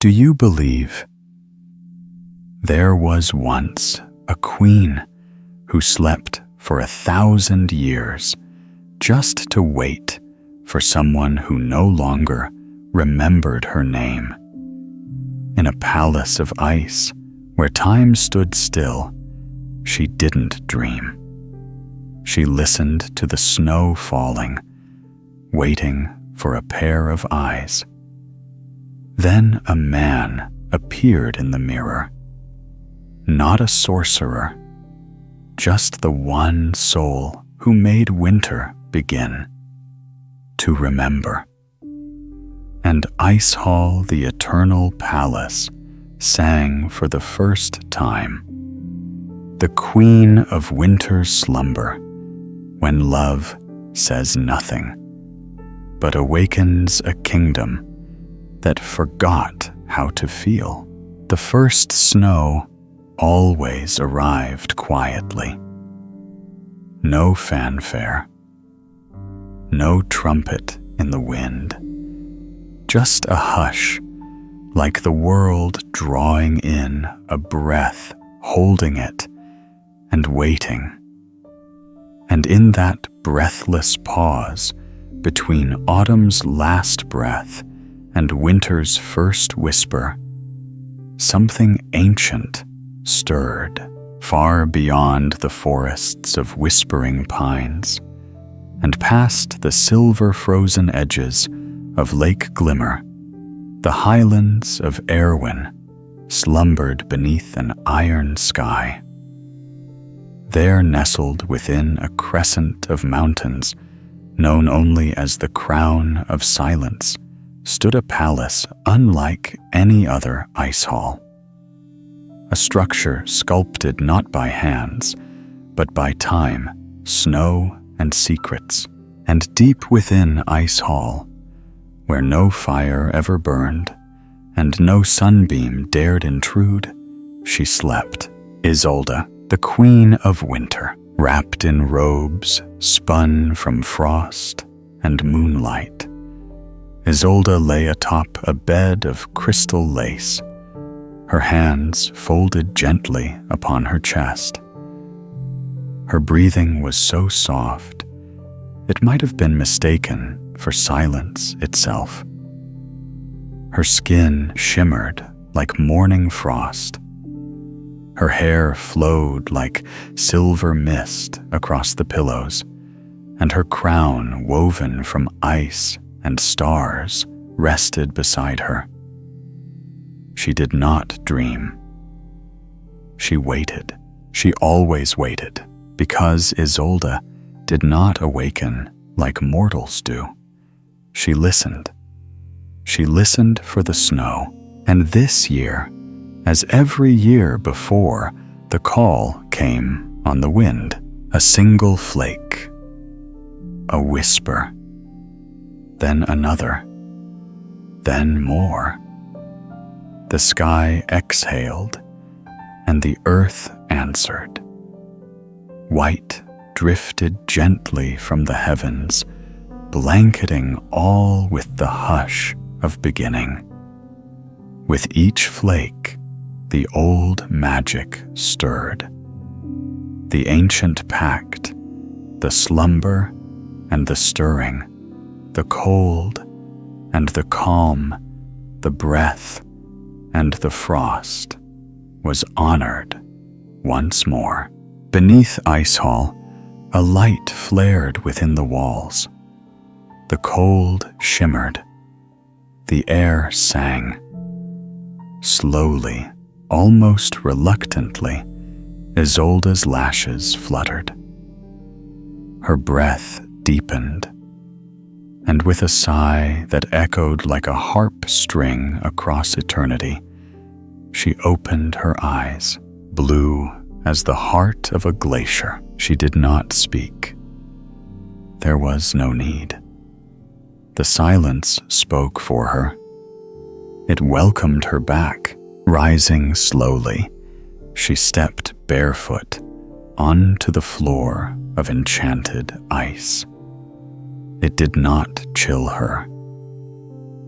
Do you believe? There was once a queen who slept for 1,000 years just to wait for someone who no longer remembered her name. In a palace of ice where time stood still, she didn't dream. She listened to the snow falling, waiting for a pair of eyes. Then a man appeared in the mirror. Not a sorcerer, just the one soul who made winter begin to remember. And Ice Hall, the eternal palace, sang for the first time, the queen of winter's slumber, when love says nothing, but awakens a kingdom that forgot how to feel. The first snow always arrived quietly. No fanfare, no trumpet in the wind, just a hush, like the world drawing in a breath, holding it, and waiting. And in that breathless pause between autumn's last breath and winter's first whisper, something ancient stirred far beyond the forests of whispering pines and past the silver-frozen edges of Lake Glimmer. The highlands of Erwin slumbered beneath an iron sky. There, nestled within a crescent of mountains known only as the Crown of Silence, stood a palace unlike any other ice hall. A structure sculpted not by hands, but by time, snow, and secrets. And deep within Ice Hall, where no fire ever burned, and no sunbeam dared intrude, she slept, Isolde, the queen of winter, wrapped in robes spun from frost and moonlight. Isolde lay atop a bed of crystal lace, her hands folded gently upon her chest. Her breathing was so soft, it might have been mistaken for silence itself. Her skin shimmered like morning frost. Her hair flowed like silver mist across the pillows, and her crown, woven from ice and stars, rested beside her. She did not dream. She waited. She always waited, because Isolde did not awaken like mortals do. She listened. She listened for the snow, and this year, as every year before, the call came on the wind, a single flake, a whisper, then another, then more. The sky exhaled, and the earth answered. White drifted gently from the heavens, blanketing all with the hush of beginning. With each flake, the old magic stirred. The ancient pact, the slumber and the stirring, the cold and the calm, the breath and the frost, was honored once more. Beneath Ice Hall, a light flared within the walls. The cold shimmered. The air sang. Slowly, almost reluctantly, Isolde's lashes fluttered. Her breath deepened, and with a sigh that echoed like a harp string across eternity, she opened her eyes, blue as the heart of a glacier. She did not speak. There was no need. The silence spoke for her. It welcomed her back. Rising slowly, she stepped barefoot onto the floor of enchanted ice. It did not chill her.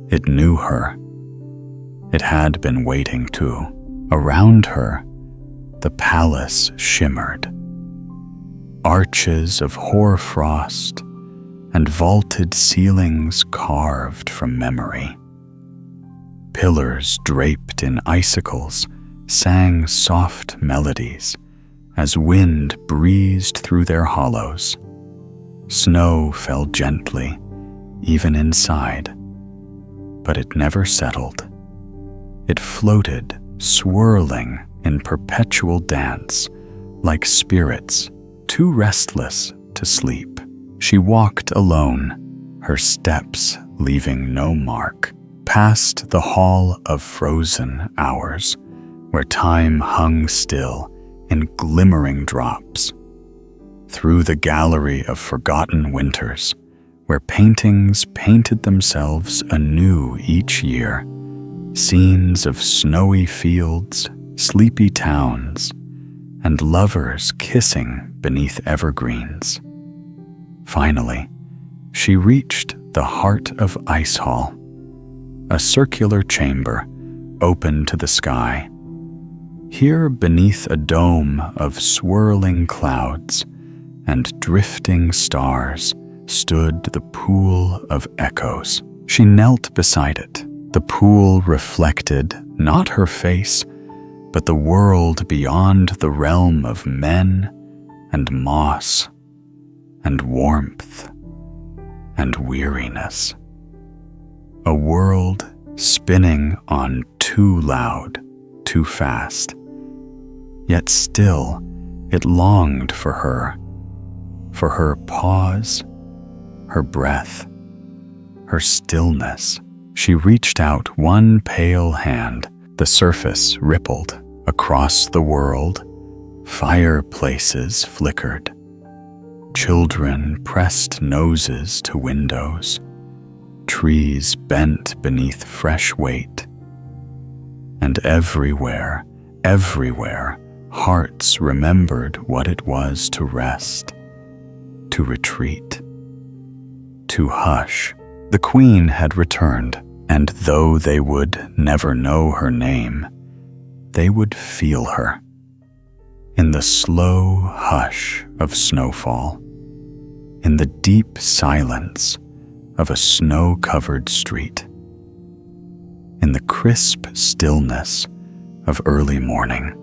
It knew her. It had been waiting too. Around her, the palace shimmered. Arches of hoarfrost and vaulted ceilings carved from memory. Pillars draped in icicles sang soft melodies as wind breezed through their hollows. Snow fell gently, even inside, but it never settled. It floated, swirling in perpetual dance, like spirits too restless to sleep. She walked alone, her steps leaving no mark, past the hall of frozen hours, where time hung still in glimmering drops, through the gallery of forgotten winters, where paintings painted themselves anew each year, scenes of snowy fields, sleepy towns, and lovers kissing beneath evergreens. Finally, she reached the heart of Ice Hall, a circular chamber open to the sky. Here, beneath a dome of swirling clouds and drifting stars, stood the pool of echoes. She knelt beside it. The pool reflected not her face, but the world beyond the realm of men and moss and warmth and weariness. A world spinning on too loud, too fast. Yet still it longed for her pause, her breath, her stillness. She reached out one pale hand. The surface rippled across the world. Fireplaces flickered. Children pressed noses to windows. Trees bent beneath fresh weight. And everywhere, hearts remembered what it was to rest, to retreat, to hush. The queen had returned, and though they would never know her name, they would feel her in the slow hush of snowfall, in the deep silence of a snow-covered street, in the crisp stillness of early morning,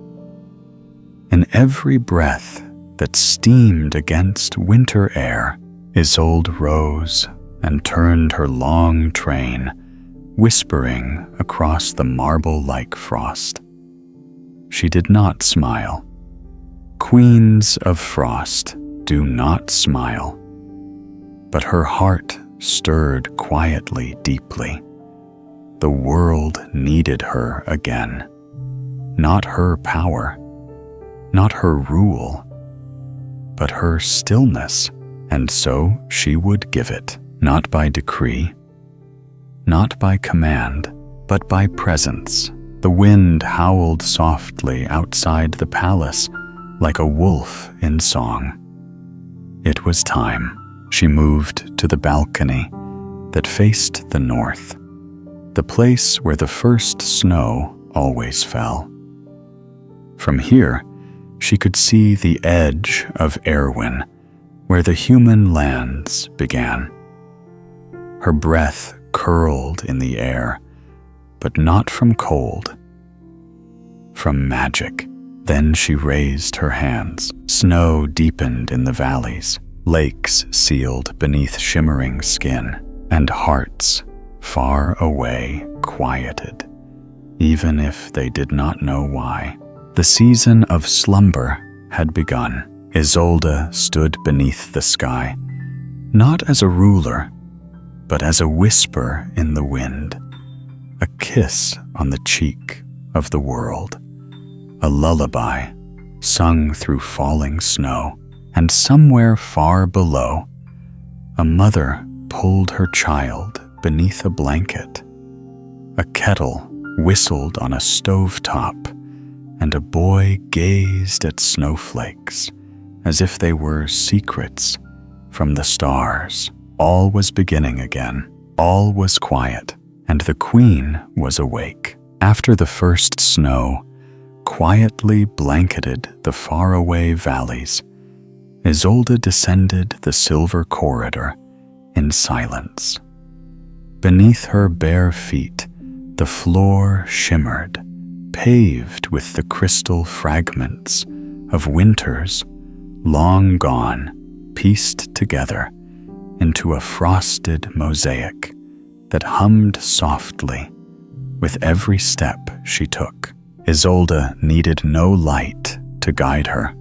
in every breath that steamed against winter air. Isolde rose and turned her long train, whispering across the marble-like frost. She did not smile. Queens of frost do not smile. But her heart stirred quietly, deeply. The world needed her again. Not her power, not her rule, but her stillness, and so she would give it, not by decree, not by command, but by presence. The wind howled softly outside the palace, like a wolf in song. It was time. She moved to the balcony that faced the north, the place where the first snow always fell. From here, she could see the edge of Erwin, where the human lands began. Her breath curled in the air, but not from cold, from magic. Then she raised her hands. Snow deepened in the valleys, lakes sealed beneath shimmering skin, and hearts far away quieted, even if they did not know why. The season of slumber had begun. Isolde stood beneath the sky, not as a ruler, but as a whisper in the wind, a kiss on the cheek of the world, a lullaby sung through falling snow. And somewhere far below, a mother pulled her child beneath a blanket. A kettle whistled on a stovetop, and a boy gazed at snowflakes as if they were secrets from the stars. All was beginning again. All was quiet, and the queen was awake. After the first snow quietly blanketed the faraway valleys, Isolde descended the silver corridor in silence. Beneath her bare feet, the floor shimmered, paved with the crystal fragments of winters long gone, pieced together into a frosted mosaic that hummed softly with every step she took. Isolde needed no light to guide her.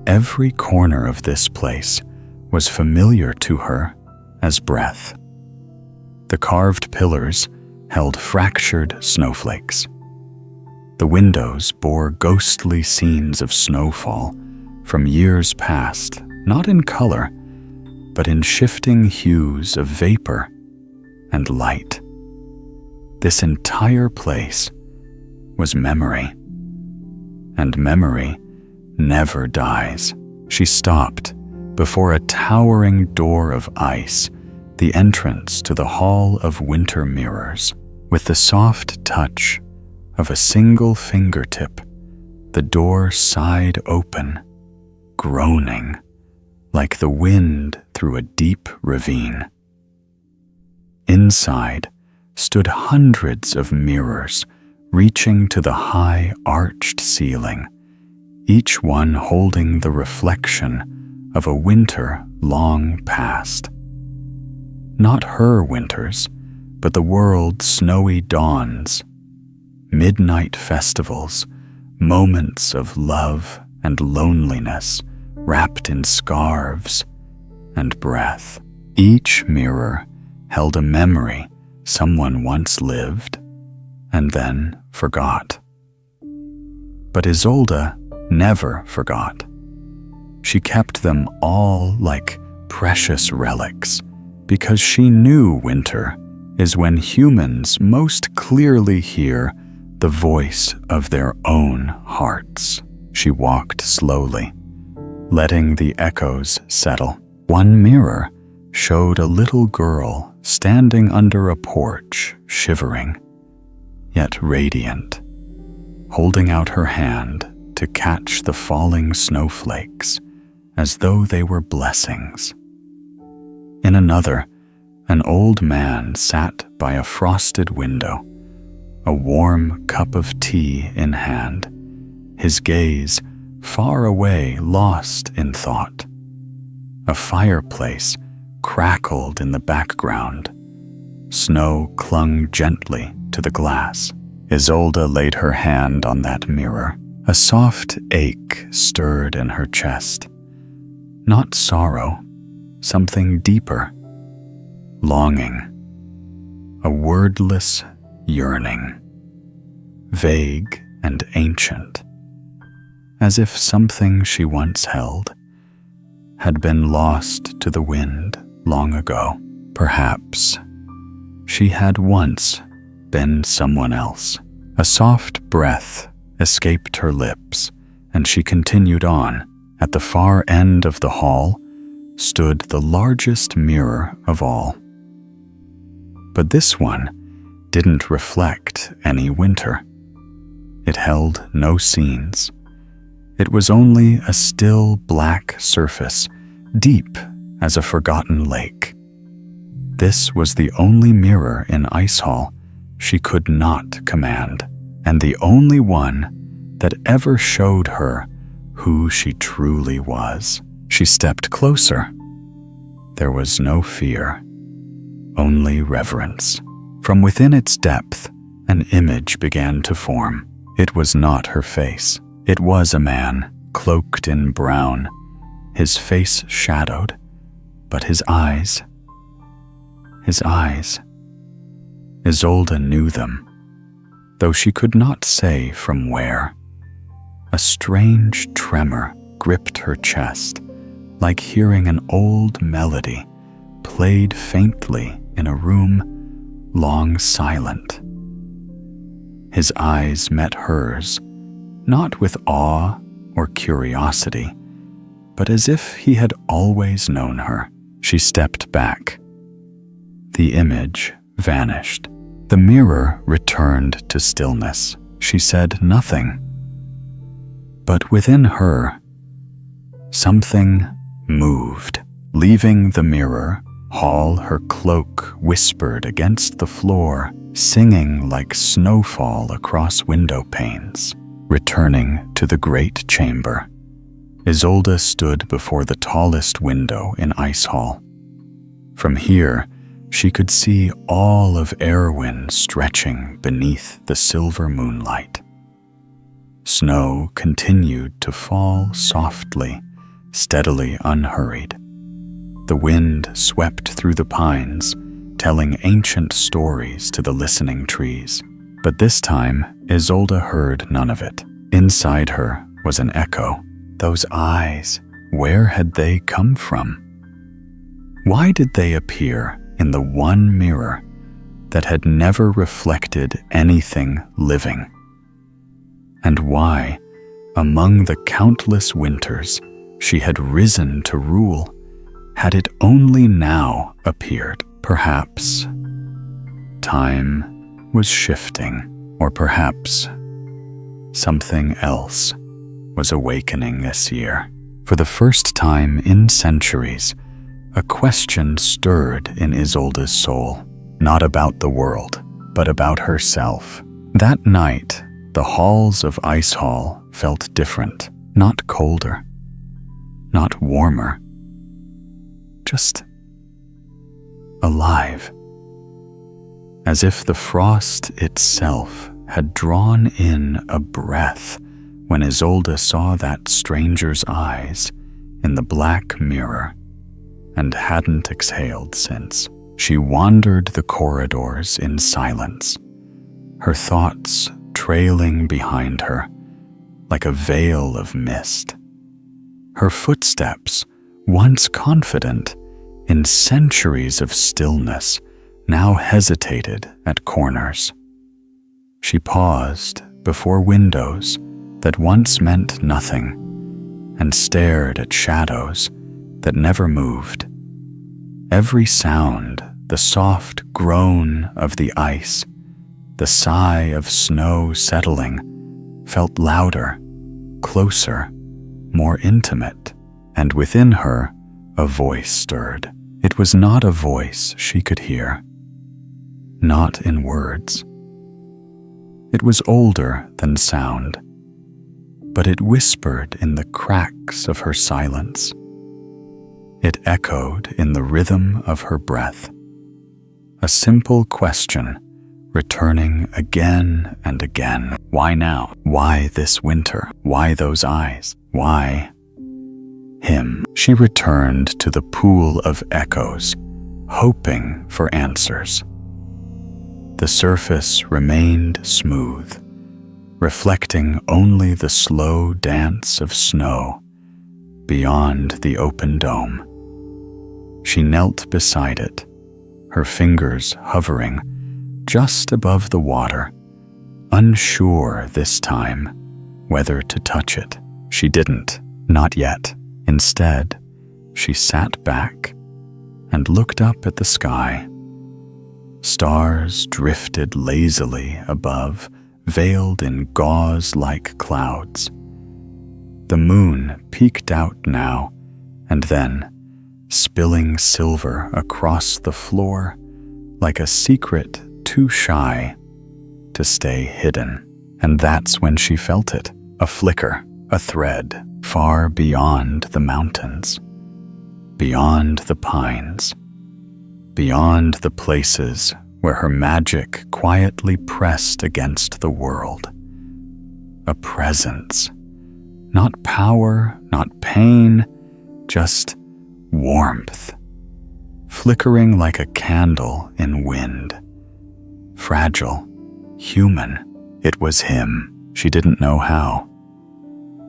Every corner of this place was familiar to her as breath. The carved pillars held fractured snowflakes. The windows bore ghostly scenes of snowfall from years past, not in color, but in shifting hues of vapor and light. This entire place was memory, and memory never dies. She stopped before a towering door of ice, the entrance to the Hall of Winter Mirrors. With the soft touch of a single fingertip, the door sighed open, groaning like the wind through a deep ravine. Inside stood hundreds of mirrors reaching to the high arched ceiling, each one holding the reflection of a winter long past. Not her winters, but the world's snowy dawns, midnight festivals, moments of love and loneliness wrapped in scarves and breath. Each mirror held a memory someone once lived and then forgot. But Isolde never forgot. She kept them all like precious relics, because she knew winter is when humans most clearly hear the voice of their own hearts. She walked slowly, letting the echoes settle. One mirror showed a little girl standing under a porch, shivering, yet radiant, holding out her hand to catch the falling snowflakes as though they were blessings. In another, an old man sat by a frosted window, a warm cup of tea in hand, his gaze far away, lost in thought. A fireplace crackled in the background. Snow clung gently to the glass. Isolde laid her hand on that mirror. A soft ache stirred in her chest. Not sorrow, something deeper. Longing. A wordless yearning. Vague and ancient. As if something she once held had been lost to the wind long ago. Perhaps she had once been someone else. A soft breath escaped her lips, and she continued on. At the far end of the hall stood the largest mirror of all. But this one didn't reflect any winter. It held no scenes. It was only a still black surface, deep as a forgotten lake. This was the only mirror in Ice Hall she could not command, and the only one that ever showed her who she truly was. She stepped closer. There was no fear, only reverence. From within its depth, an image began to form. It was not her face. It was a man, cloaked in brown, his face shadowed, but his eyes. Isolde knew them, though she could not say from where. A strange tremor gripped her chest, like hearing an old melody played faintly in a room long silent. His eyes met hers, not with awe or curiosity, but as if he had always known her. She stepped back. The image vanished. The mirror returned to stillness. She said nothing. But within her, something moved. Leaving the mirror, Hall, her cloak whispered against the floor, singing like snowfall across window panes. Returning to the great chamber, Isolde stood before the tallest window in Ice Hall. From here, she could see all of Erwin stretching beneath the silver moonlight. Snow continued to fall softly, steadily unhurried. The wind swept through the pines, telling ancient stories to the listening trees. But this time, Isolde heard none of it. Inside her was an echo. Those eyes, where had they come from? Why did they appear in the one mirror that had never reflected anything living? And why, among the countless winters she had risen to rule, had it only now appeared? Perhaps time was shifting, or perhaps something else was awakening this year. For the first time in centuries, a question stirred in Isolde's soul, not about the world, but about herself. That night, the halls of Ice Hall felt different, not colder, not warmer, just alive. As if the frost itself had drawn in a breath when Isolde saw that stranger's eyes in the black mirror and hadn't exhaled since. She wandered the corridors in silence, her thoughts trailing behind her like a veil of mist. Her footsteps, once confident in centuries of stillness, now hesitated at corners. She paused before windows that once meant nothing and stared at shadows that never moved. Every sound, the soft groan of the ice, the sigh of snow settling, felt louder, closer, more intimate, and within her a voice stirred. It was not a voice she could hear, not in words. It was older than sound, but it whispered in the cracks of her silence. It echoed in the rhythm of her breath. A simple question, returning again and again. Why now? Why this winter? Why those eyes? Why him? She returned to the pool of echoes, hoping for answers. The surface remained smooth, reflecting only the slow dance of snow beyond the open dome. She knelt beside it, her fingers hovering just above the water, unsure this time whether to touch it. She didn't, not yet. Instead, she sat back and looked up at the sky. Stars drifted lazily above, veiled in gauze-like clouds. The moon peeked out now and then, spilling silver across the floor like a secret too shy to stay hidden. And that's when she felt it, a flicker, a thread, far beyond the mountains, beyond the pines, beyond the places where her magic quietly pressed against the world. A presence, not power, not pain, just warmth, flickering like a candle in wind. Fragile, human. It was him. She didn't know how,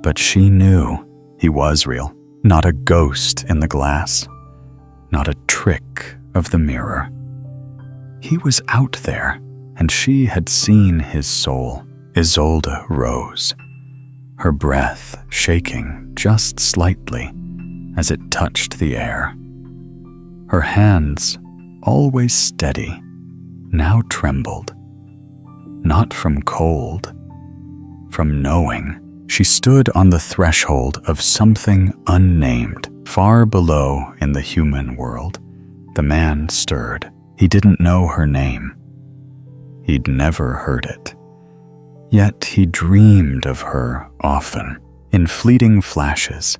but she knew he was real, not a ghost in the glass, not a trick of the mirror. He was out there, and she had seen his soul. Isolde rose, her breath shaking just slightly as it touched the air. Her hands, always steady, now trembled. Not from cold, from knowing. She stood on the threshold of something unnamed, far below in the human world. The man stirred. He didn't know her name. He'd never heard it. Yet he dreamed of her often, in fleeting flashes.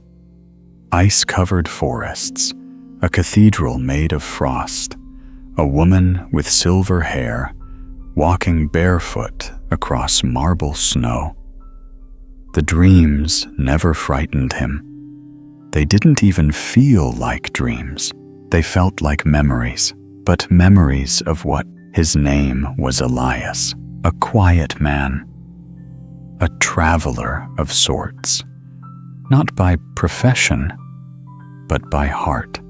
Ice-covered forests, a cathedral made of frost, a woman with silver hair, walking barefoot across marble snow. The dreams never frightened him. They didn't even feel like dreams. They felt like memories, but memories of what? His name was Elias, a quiet man, a traveler of sorts, not by profession, but by heart.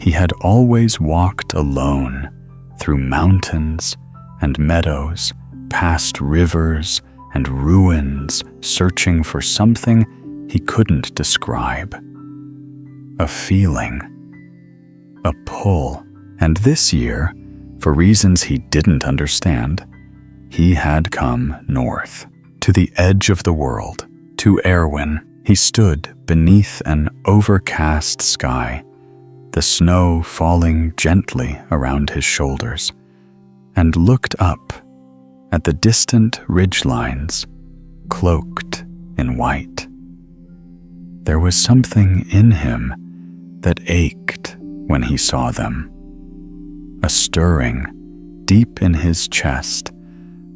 He had always walked alone through mountains and meadows, past rivers and ruins, searching for something he couldn't describe. A feeling, a pull. And this year, for reasons he didn't understand, he had come north, to the edge of the world, to Erwin. He stood beneath an overcast sky, the snow falling gently around his shoulders, and looked up at the distant ridgelines, cloaked in white. There was something in him that ached when he saw them, a stirring deep in his chest,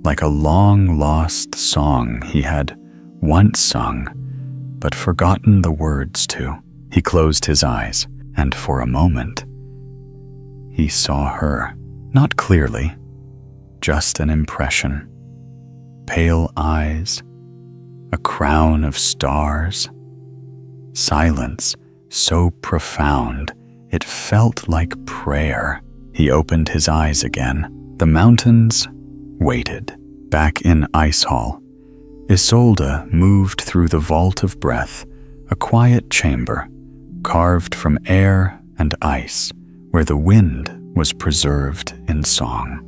like a long-lost song he had once sung, but forgotten the words to. He closed his eyes, and for a moment, he saw her, not clearly, just an impression. Pale eyes, a crown of stars, silence so profound it felt like prayer. He opened his eyes again. The mountains waited. Back in Ice Hall, Isolde moved through the vault of breath, a quiet chamber, carved from air and ice, where the wind was preserved in song.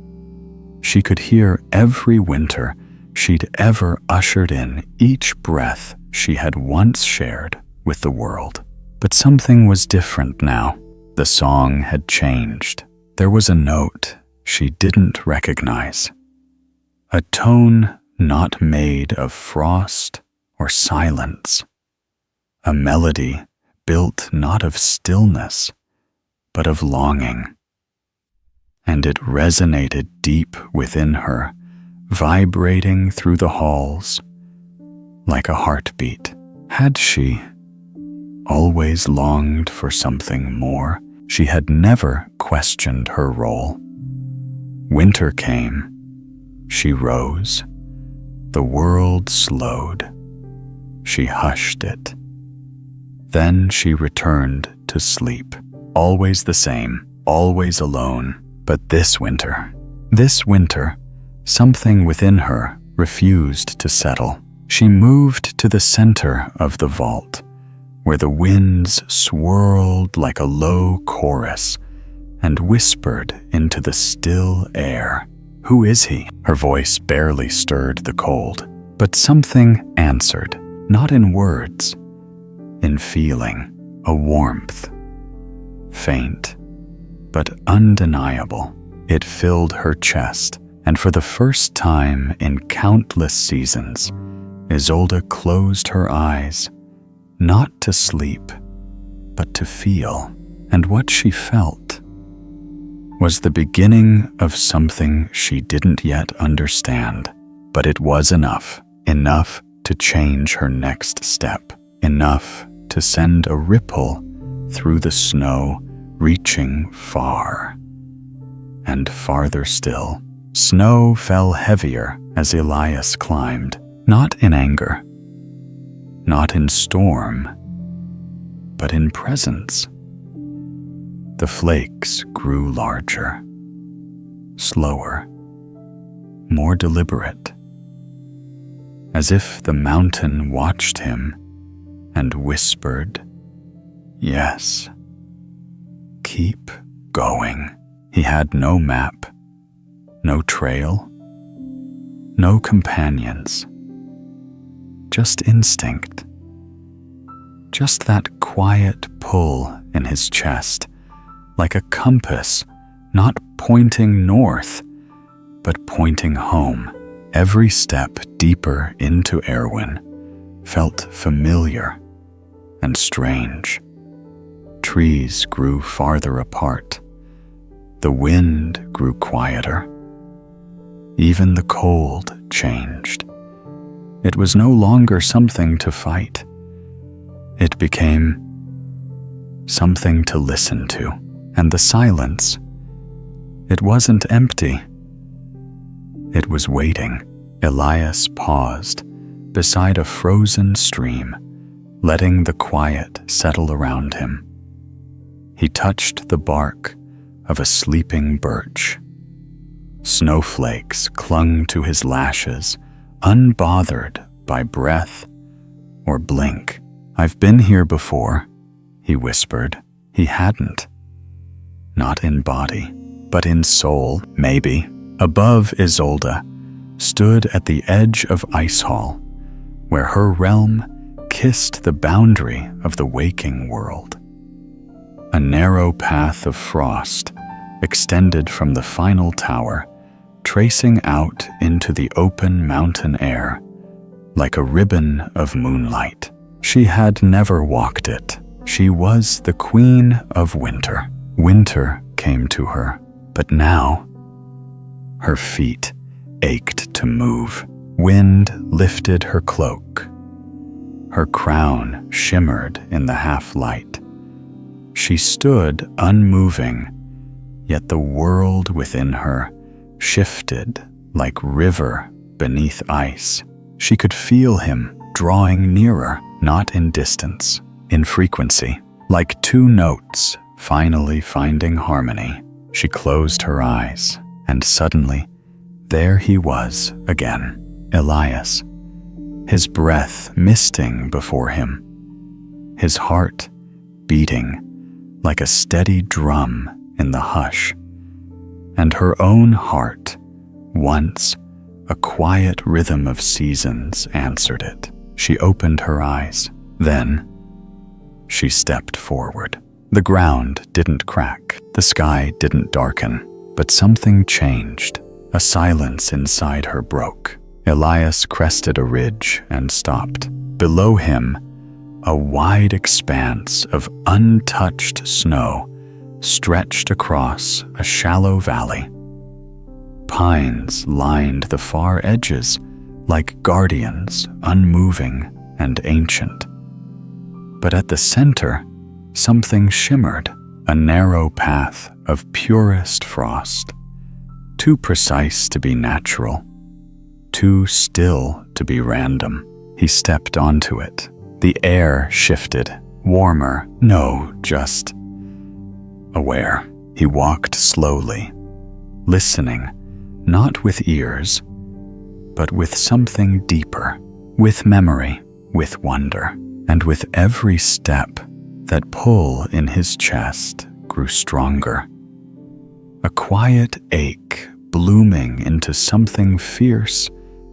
She could hear every winter she'd ever ushered in, each breath she had once shared with the world. But something was different now. The song had changed. There was a note she didn't recognize, a tone not made of frost or silence, a melody built not of stillness, but of longing. And it resonated deep within her, vibrating through the halls like a heartbeat. Had she always longed for something more? She had never questioned her role. Winter came. She rose. The world slowed. She hushed it. Then she returned to sleep. Always the same, always alone. But this winter, something within her refused to settle. She moved to the center of the vault, where the winds swirled like a low chorus and whispered into the still air. "Who is he?" Her voice barely stirred the cold, but something answered, not in words, in feeling, a warmth, faint, but undeniable. It filled her chest, and for the first time in countless seasons, Isolde closed her eyes, not to sleep, but to feel. And what she felt was the beginning of something she didn't yet understand, but it was enough to change her next step, enough to send a ripple through the snow, reaching far and farther still. Snow fell heavier as Elias climbed, not in anger, not in storm, but in presence. The flakes grew larger, slower, more deliberate, as if the mountain watched him and whispered, "Yes, keep going." He had no map, no trail, no companions, just instinct. Just that quiet pull in his chest, like a compass, not pointing north, but pointing home. Every step deeper into Erwin felt familiar and strange. Trees grew farther apart. The wind grew quieter. Even the cold changed. It was no longer something to fight. It became something to listen to. And the silence, it wasn't empty. It was waiting. Elias paused beside a frozen stream, letting the quiet settle around him. He touched the bark of a sleeping birch. Snowflakes clung to his lashes, unbothered by breath or blink. "I've been here before," he whispered. He hadn't. Not in body, but in soul, maybe. Above Isolde stood at the edge of Ice Hall, where her realm kissed the boundary of the waking world. A narrow path of frost extended from the final tower, tracing out into the open mountain air like a ribbon of moonlight. She had never walked it. She was the Queen of Winter. Winter came to her, but now her feet ached to move. Wind lifted her cloak. Her crown shimmered in the half-light. She stood unmoving, yet the world within her shifted like river beneath ice. She could feel him drawing nearer, not in distance, in frequency, like two notes finally finding harmony. She closed her eyes, and suddenly, there he was again, Elias, his breath misting before him, his heart beating like a steady drum in the hush, and her own heart, once a quiet rhythm of seasons, answered it. She opened her eyes. Then she stepped forward. The ground didn't crack, the sky didn't darken, but something changed. A silence inside her broke. Elias crested a ridge and stopped. Below him, a wide expanse of untouched snow stretched across a shallow valley. Pines lined the far edges like guardians, unmoving and ancient. But at the center, something shimmered, a narrow path of purest frost, too precise to be natural, too still to be random. He stepped onto it. The air shifted, warmer, no, just aware. He walked slowly, listening, not with ears, but with something deeper, with memory, with wonder. And with every step, that pull in his chest grew stronger. A quiet ache blooming into something fierce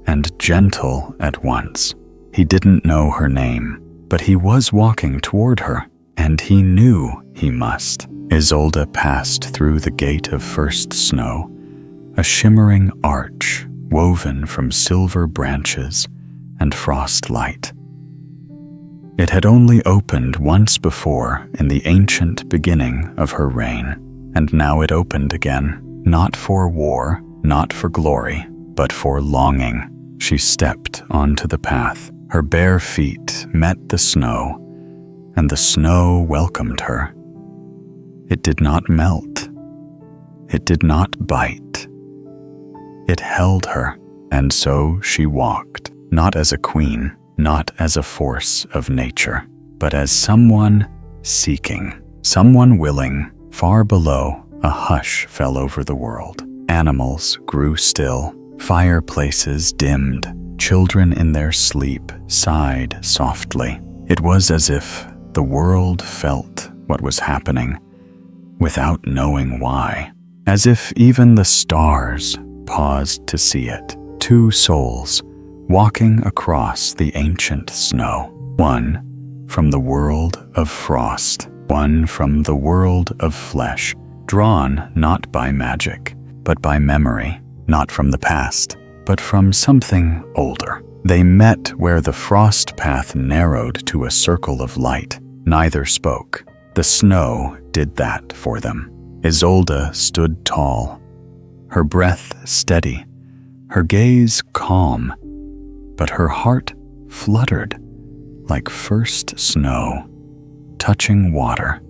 and gentle at once. He didn't know her name, but he was walking toward her, and he knew he must. Isolde passed through the gate of first snow, a shimmering arch woven from silver branches and frost light. It had only opened once before in the ancient beginning of her reign, and now it opened again, not for war, not for glory, but for longing. She stepped onto the path. Her bare feet met the snow, and the snow welcomed her. It did not melt. It did not bite. It held her, and so she walked, not as a queen, not as a force of nature, but as someone seeking, someone willing. Far below, a hush fell over the world. Animals grew still, fireplaces dimmed, children in their sleep sighed softly. It was as if the world felt what was happening without knowing why, as if even the stars paused to see it. Two souls walking across the ancient snow. One from the world of frost, one from the world of flesh, drawn not by magic, but by memory, not from the past, but from something older. They met where the frost path narrowed to a circle of light. Neither spoke. The snow did that for them. Isolde stood tall, her breath steady, her gaze calm, but her heart fluttered like first snow touching water.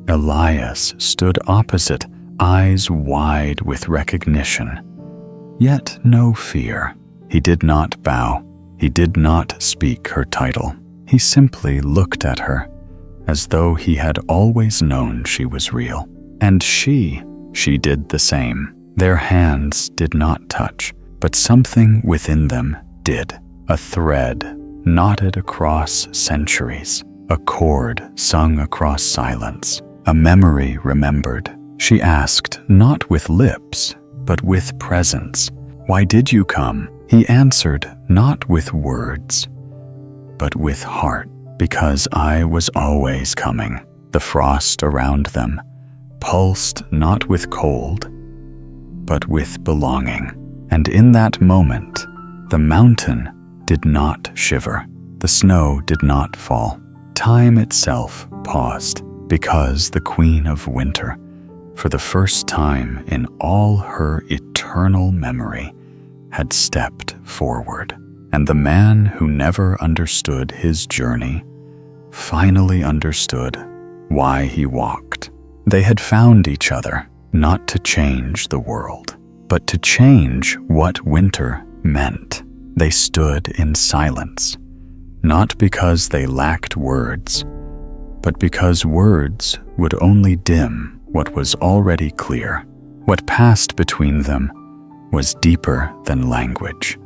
Elias stood opposite, eyes wide with recognition, yet no fear. He did not bow. He did not speak her title. He simply looked at her as though he had always known she was real. And she did the same. Their hands did not touch, but something within them did. A thread knotted across centuries, a chord sung across silence, a memory remembered. She asked, not with lips, but with presence, "Why did you come?" He answered, not with words, but with heart, "Because I was always coming." The frost around them pulsed not with cold, but with belonging. And in that moment, the mountain did not shiver. The snow did not fall. Time itself paused, because the Queen of Winter, for the first time in all her eternal memory, had stepped forward. And the man who never understood his journey finally understood why he walked. They had found each other, not to change the world, but to change what winter meant. They stood in silence, not because they lacked words, but because words would only dim what was already clear. What passed between them was deeper than language,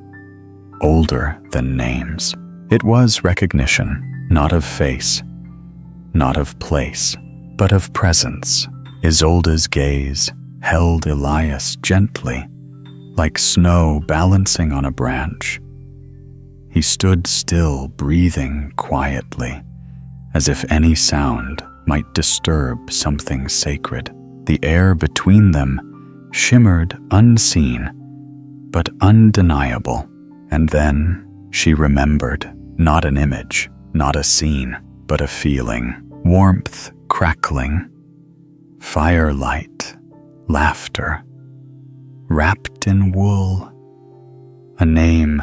older than names. It was recognition, not of face, not of place, but of presence. Isolde's gaze held Elias gently, like snow balancing on a branch. He stood still, breathing quietly, as if any sound might disturb something sacred. The air between them shimmered unseen, but undeniable. And then she remembered, not an image, not a scene, but a feeling. Warmth crackling, firelight, laughter, wrapped in wool. A name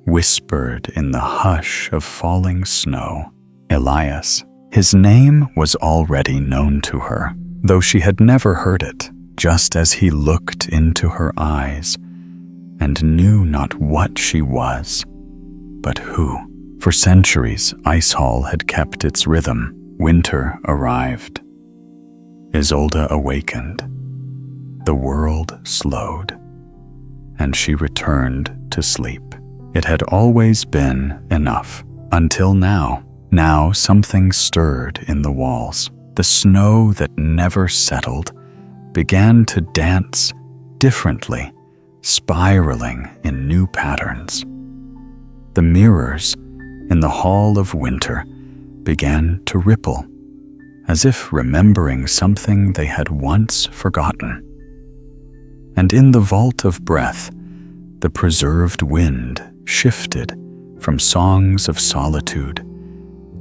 whispered in the hush of falling snow. Elias. His name was already known to her, though she had never heard it, just as he looked into her eyes and knew not what she was, but who. For centuries, Ice Hall had kept its rhythm. Winter arrived. Isolde awakened. The world slowed, and she returned to sleep. It had always been enough, until now. Now something stirred in the walls. The snow that never settled began to dance differently, spiraling in new patterns. The mirrors in the Hall of Winter began to ripple, as if remembering something they had once forgotten. And in the vault of breath, the preserved wind shifted from songs of solitude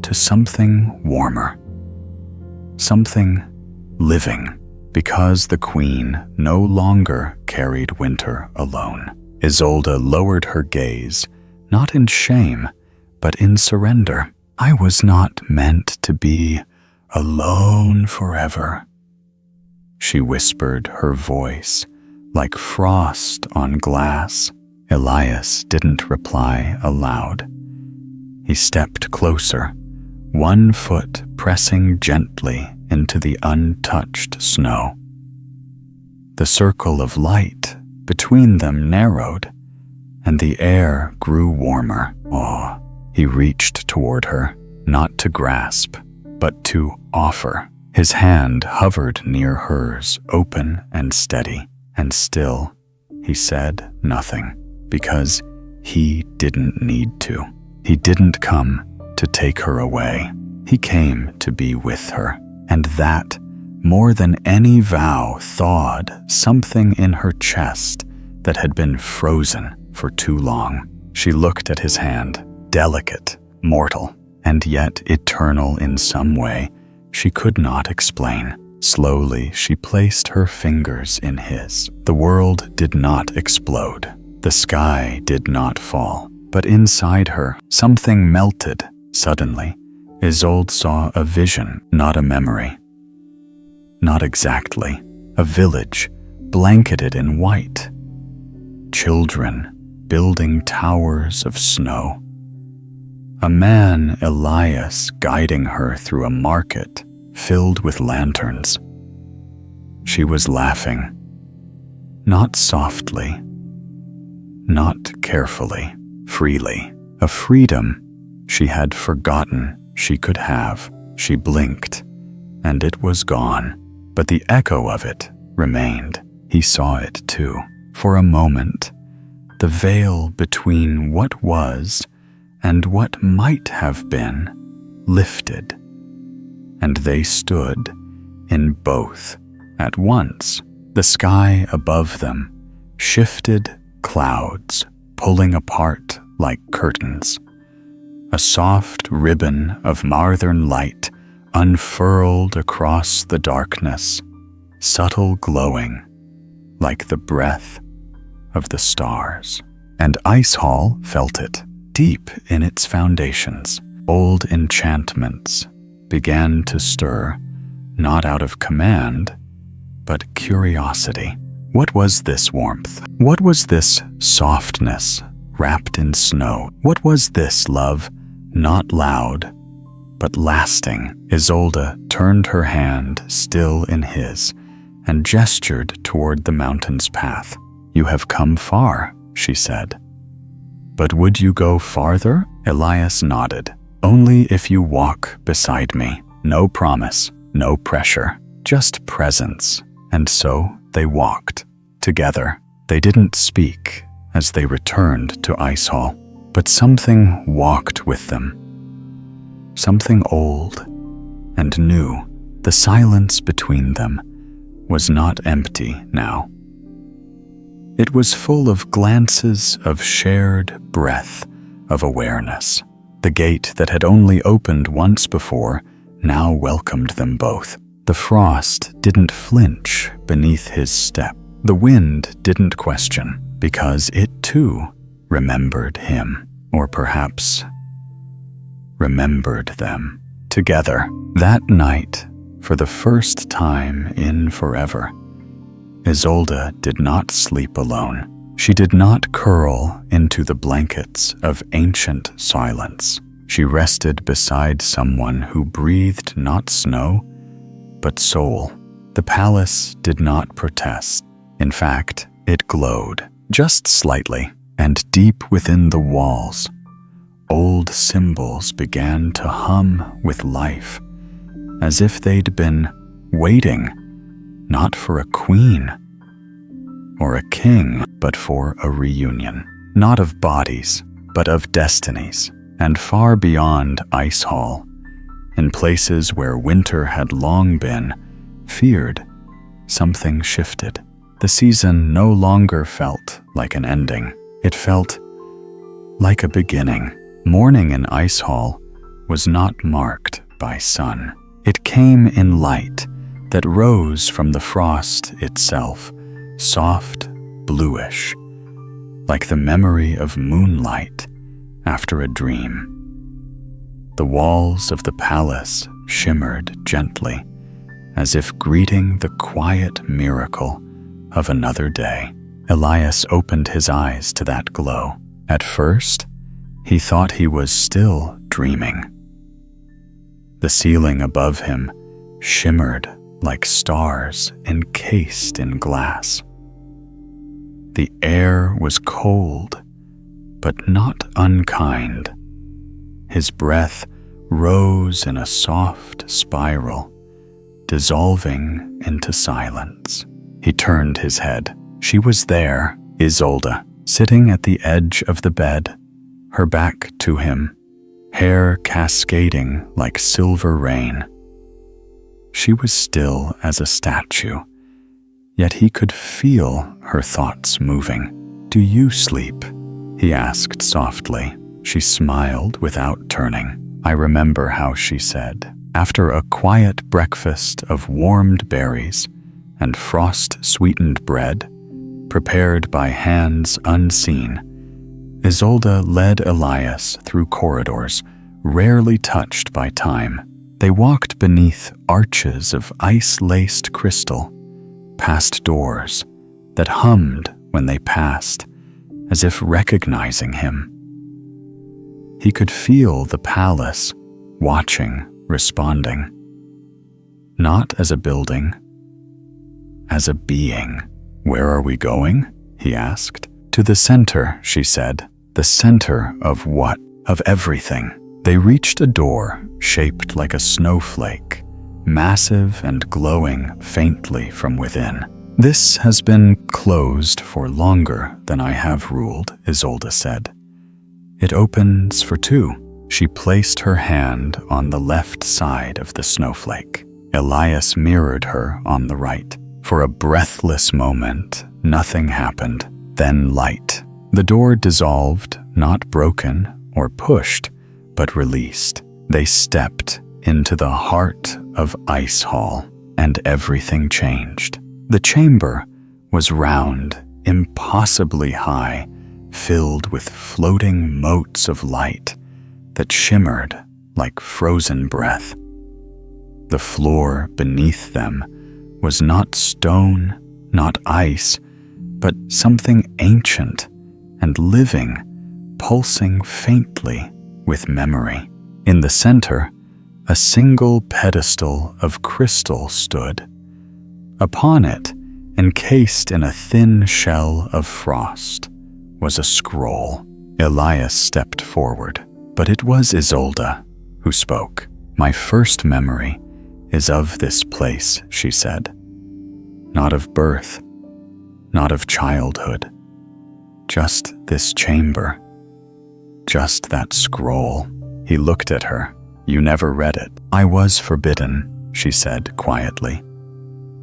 to something warmer, something living, because the Queen no longer carried winter alone. Isolde lowered her gaze, not in shame, but in surrender. I was not meant to be alone forever, she whispered, her voice like frost on glass. Elias didn't reply aloud. He stepped closer, one foot pressing gently into the untouched snow. The circle of light between them narrowed, and the air grew warmer. Oh, he reached toward her, not to grasp, but to offer. His hand hovered near hers, open and steady, and still he said nothing, because he didn't need to. He didn't come to take her away. He came to be with her, and that, more than any vow, thawed something in her chest that had been frozen for too long. She looked at his hand, delicate, mortal, and yet eternal in some way she could not explain. Slowly, she placed her fingers in his. The world did not explode. The sky did not fall. But inside her, something melted. Suddenly, Isolde saw a vision, not a memory. Not exactly. A village, blanketed in white. Children building towers of snow. A man, Elias, guiding her through a market filled with lanterns. She was laughing. Not softly. Not carefully. Freely. A freedom she had forgotten she could have. She blinked, and it was gone. But the echo of it remained. He saw it too. For a moment, the veil between what was and what might have been lifted, and they stood in both at once. The sky above them shifted clouds, pulling apart like curtains. A soft ribbon of northern light unfurled across the darkness, subtle glowing like the breath of the stars. And Ice Hall felt it, deep in its foundations. Old enchantments began to stir, not out of command, but curiosity. What was this warmth? What was this softness wrapped in snow? What was this love, not loud, but lasting? Isolde turned her hand still in his and gestured toward the mountain's path. "You have come far," she said. "But would you go farther?" Elias nodded. "Only if you walk beside me. No promise, no pressure, just presence." And so they walked together. They didn't speak as they returned to Ice Hall, but something walked with them. Something old and new. The silence between them was not empty now. It was full of glances of shared breath of awareness. The gate that had only opened once before now welcomed them both. The frost didn't flinch beneath his step. The wind didn't question, because it too remembered him, or perhaps remembered them. Together, that night, for the first time in forever, Isolde did not sleep alone. She did not curl into the blankets of ancient silence. She rested beside someone who breathed not snow, but soul. The palace did not protest. In fact, it glowed, just slightly, and deep within the walls, old symbols began to hum with life, as if they'd been waiting, not for a queen or a king, but for a reunion, not of bodies, but of destinies. And far beyond Ice Hall, in places where winter had long been feared, something shifted. The season no longer felt like an ending. It felt like a beginning. Morning in Ice Hall was not marked by sun. It came in light that rose from the frost itself, soft, bluish, like the memory of moonlight after a dream. The walls of the palace shimmered gently, as if greeting the quiet miracle of another day. Elias opened his eyes to that glow. At first, he thought he was still dreaming. The ceiling above him shimmered like stars encased in glass. The air was cold, but not unkind. His breath rose in a soft spiral, dissolving into silence. He turned his head. She was there, Isolde, sitting at the edge of the bed, her back to him, hair cascading like silver rain. She was still as a statue, yet he could feel her thoughts moving. "Do you sleep?" he asked softly. She smiled without turning. I remember how she said, after a quiet breakfast of warmed berries and frost-sweetened bread, prepared by hands unseen, Isolde led Elias through corridors rarely touched by time. They walked beneath arches of ice-laced crystal, past doors that hummed when they passed, as if recognizing him. He could feel the palace, watching, responding. Not as a building, as a being. "Where are we going?" he asked. "To the center," she said. "The center of what? Of everything." They reached a door shaped like a snowflake, massive and glowing faintly from within. "This has been closed for longer than I have ruled," Isolde said. "It opens for two." She placed her hand on the left side of the snowflake. Elias mirrored her on the right. For a breathless moment, nothing happened. Then light. The door dissolved, not broken or pushed, but released. They stepped into the heart of Ice Hall, and everything changed. The chamber was round, impossibly high, filled with floating motes of light that shimmered like frozen breath. The floor beneath them was not stone, not ice, but something ancient and living, pulsing faintly with memory. In the center, a single pedestal of crystal stood. Upon it, encased in a thin shell of frost, was a scroll. Elias stepped forward, but it was Isolde who spoke. "My first memory is of this place," she said. "Not of birth, not of childhood, just this chamber, just that scroll." He looked at her. "You never read it." "I was forbidden," she said quietly,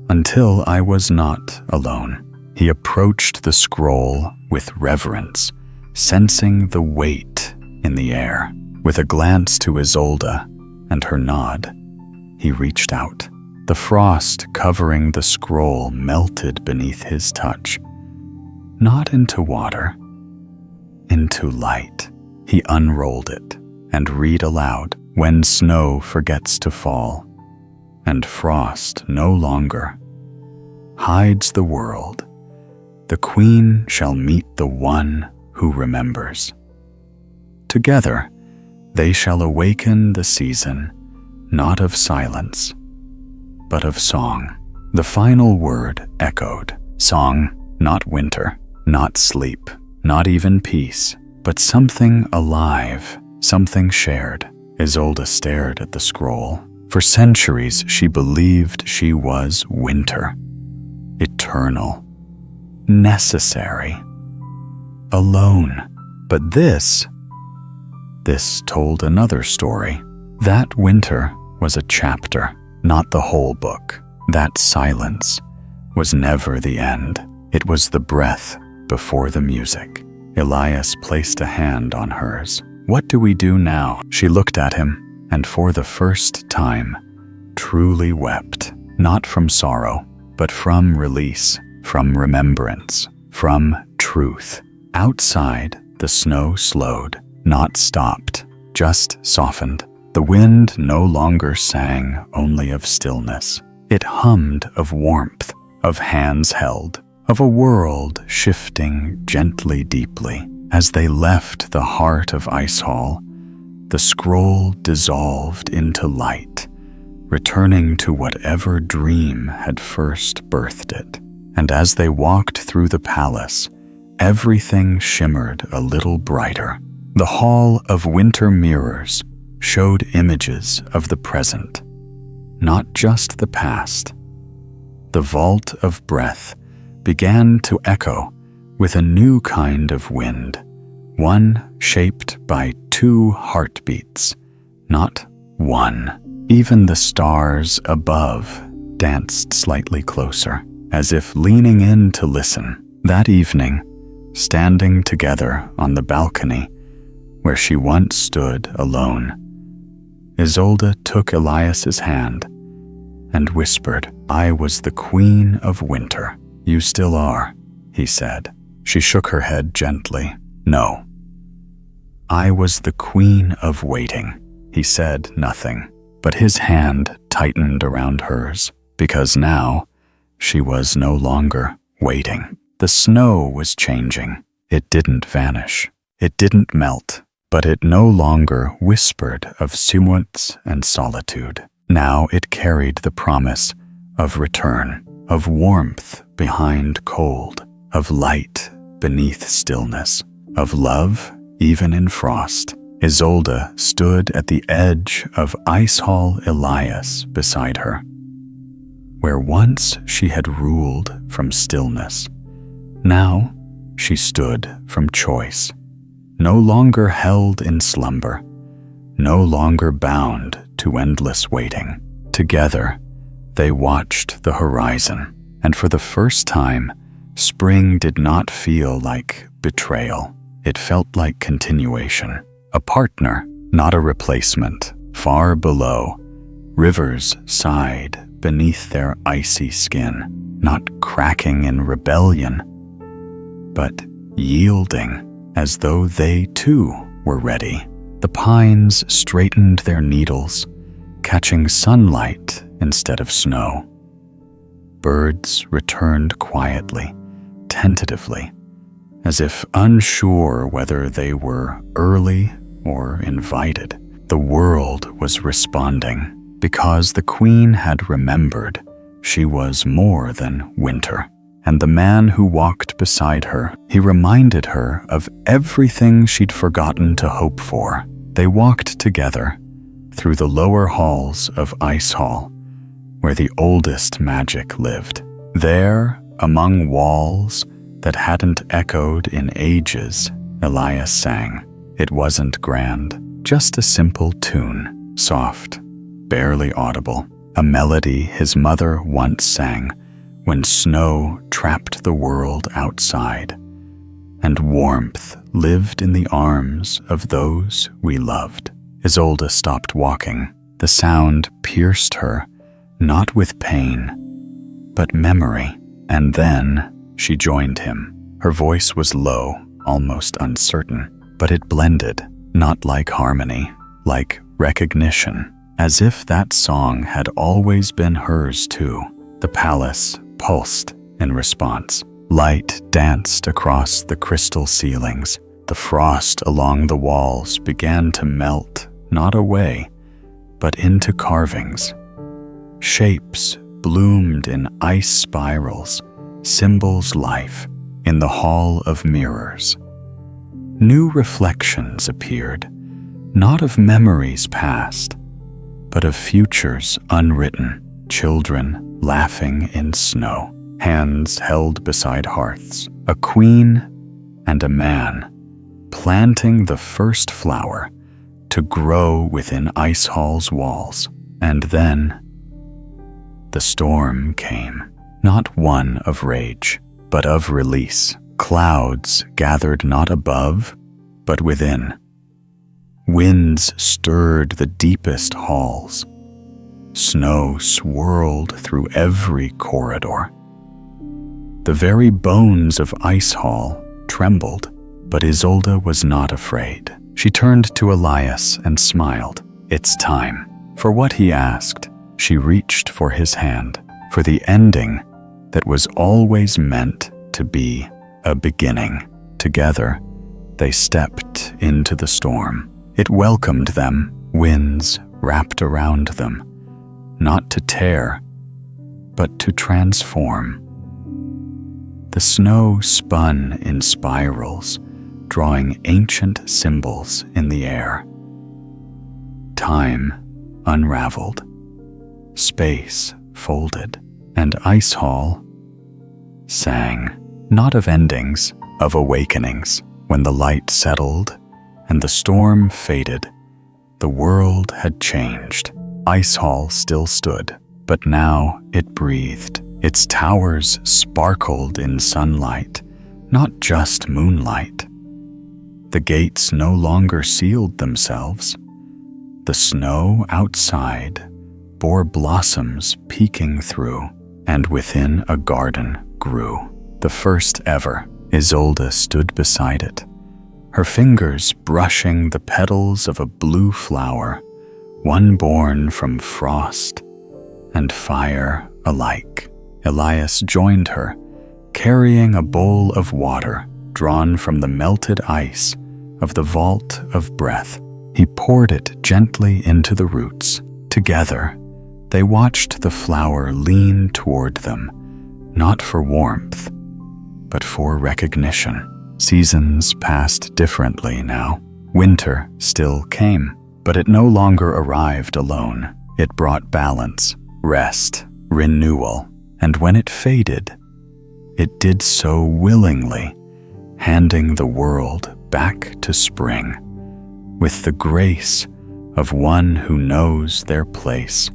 "until I was not alone." He approached the scroll with reverence, sensing the weight in the air. With a glance to Isolde and her nod, he reached out. The frost covering the scroll melted beneath his touch. Not into water, into light. He unrolled it and read aloud, "When snow forgets to fall, and frost no longer hides the world, the queen shall meet the one who remembers. Together they shall awaken the season, not of silence, but of song." The final word echoed. Song, not winter, not sleep, not even peace, but something alive, something shared. Isolde stared at the scroll. For centuries she believed she was winter, eternal, necessary, alone. But this told another story. That winter was a chapter, not the whole book. That silence was never the end. It was the breath before the music. Elias placed a hand on hers. "What do we do now?" She looked at him, and for the first time, truly wept. Not from sorrow, but from release, from remembrance, from truth. Outside, the snow slowed, not stopped, just softened. The wind no longer sang only of stillness. It hummed of warmth, of hands held, of a world shifting gently deeply. As they left the heart of Ice Hall, the scroll dissolved into light, returning to whatever dream had first birthed it. And as they walked through the palace, everything shimmered a little brighter. The Hall of Winter Mirrors showed images of the present, not just the past. The vault of breath began to echo with a new kind of wind, one shaped by two heartbeats, not one. Even the stars above danced slightly closer, as if leaning in to listen. That evening, standing together on the balcony where she once stood alone, Isolde took Elias's hand and whispered, "I was the queen of winter." "You still are," he said. She shook her head gently. "No. I was the queen of waiting." He said nothing, but his hand tightened around hers, because now she was no longer waiting. The snow was changing. It didn't vanish. It didn't melt, but it no longer whispered of sumwants and solitude. Now it carried the promise of return, of warmth behind cold, of light beneath stillness, of love even in frost. Isolde stood at the edge of Ice Hall Elias beside her, where once she had ruled from stillness. Now she stood from choice, no longer held in slumber, no longer bound to endless waiting. Together, they watched the horizon, and for the first time, spring did not feel like betrayal. It felt like continuation. A partner, not a replacement. Far below, rivers sighed beneath their icy skin, not cracking in rebellion, but yielding as though they too were ready. The pines straightened their needles, catching sunlight instead of snow. Birds returned quietly, tentatively, as if unsure whether they were early or invited. The world was responding because the queen had remembered she was more than winter. And the man who walked beside her, he reminded her of everything she'd forgotten to hope for. They walked together through the lower halls of Ice Hall, where the oldest magic lived. There, among walls that hadn't echoed in ages, Elias sang. It wasn't grand, just a simple tune, soft, barely audible, a melody his mother once sang when snow trapped the world outside, and warmth lived in the arms of those we loved. Isolde stopped walking. The sound pierced her, not with pain, but memory. And then she joined him. Her voice was low, almost uncertain, but it blended, not like harmony, like recognition, as if that song had always been hers too. The palace pulsed in response. Light danced across the crystal ceilings. The frost along the walls began to melt, not away, but into carvings. Shapes bloomed in ice spirals, symbols life in the hall of mirrors. New reflections appeared, not of memories past, but of futures unwritten, children laughing in snow, hands held beside hearths, a queen and a man planting the first flower to grow within Ice Hall's walls. And then the storm came, not one of rage, but of release. Clouds gathered not above, but within. Winds stirred the deepest halls. Snow swirled through every corridor. The very bones of Ice Hall trembled, but Isolde was not afraid. She turned to Elias and smiled. It's time. For what he asked, she reached for his hand, for the ending that was always meant to be a beginning. Together, they stepped into the storm. It welcomed them, winds wrapped around them, not to tear, but to transform. The snow spun in spirals, drawing ancient symbols in the air. Time unraveled, space folded, and Ice Hall sang, not of endings, of awakenings. When the light settled and the storm faded, the world had changed. Ice Hall still stood, but now it breathed. Its towers sparkled in sunlight, not just moonlight. The gates no longer sealed themselves. The snow outside bore blossoms peeking through, and within a garden grew. The first ever. Isolde stood beside it, her fingers brushing the petals of a blue flower, one born from frost and fire alike. Elias joined her, carrying a bowl of water drawn from the melted ice of the vault of breath. He poured it gently into the roots. Together, they watched the flower lean toward them, not for warmth, but for recognition. Seasons passed differently now. Winter still came, but it no longer arrived alone. It brought balance, rest, renewal, and when it faded, it did so willingly, handing the world back to spring, with the grace of one who knows their place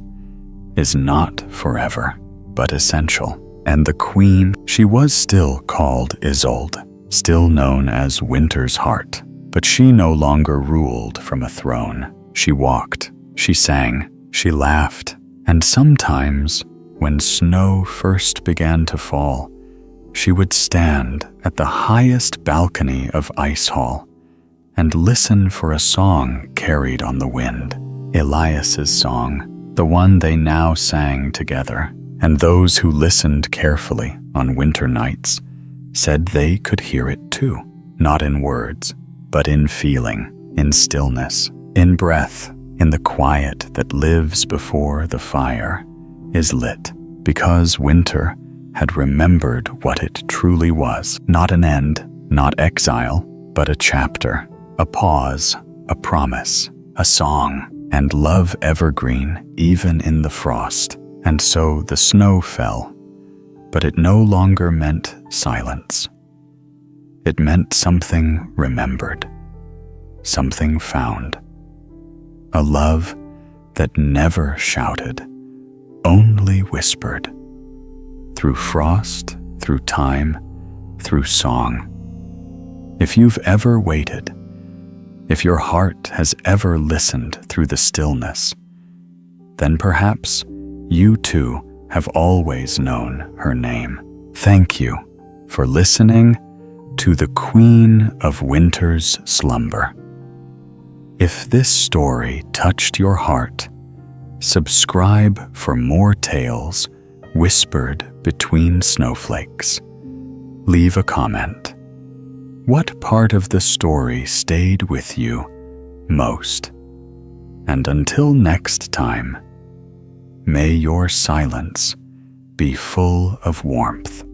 is not forever, but essential. And the queen, she was still called Isolde, still known as Winter's Heart, but she no longer ruled from a throne. She walked, she sang, she laughed, and sometimes, when snow first began to fall, she would stand at the highest balcony of Ice Hall and listen for a song carried on the wind. Elias's song, the one they now sang together. And those who listened carefully on winter nights said they could hear it too, not in words, but in feeling, in stillness, in breath, in the quiet that lives before the fire is lit, because winter had remembered what it truly was, not an end, not exile, but a chapter, a pause, a promise, a song, and love evergreen even in the frost. And so the snow fell, but it no longer meant silence. It meant something remembered, something found. A love that never shouted, only whispered. Through frost, through time, through song. If you've ever waited, if your heart has ever listened through the stillness, then perhaps you too have always known her name. Thank you for listening to the Queen of Winter's Slumber. If this story touched your heart, subscribe for more tales whispered between snowflakes. Leave a comment. What part of the story stayed with you most? And until next time, may your silence be full of warmth.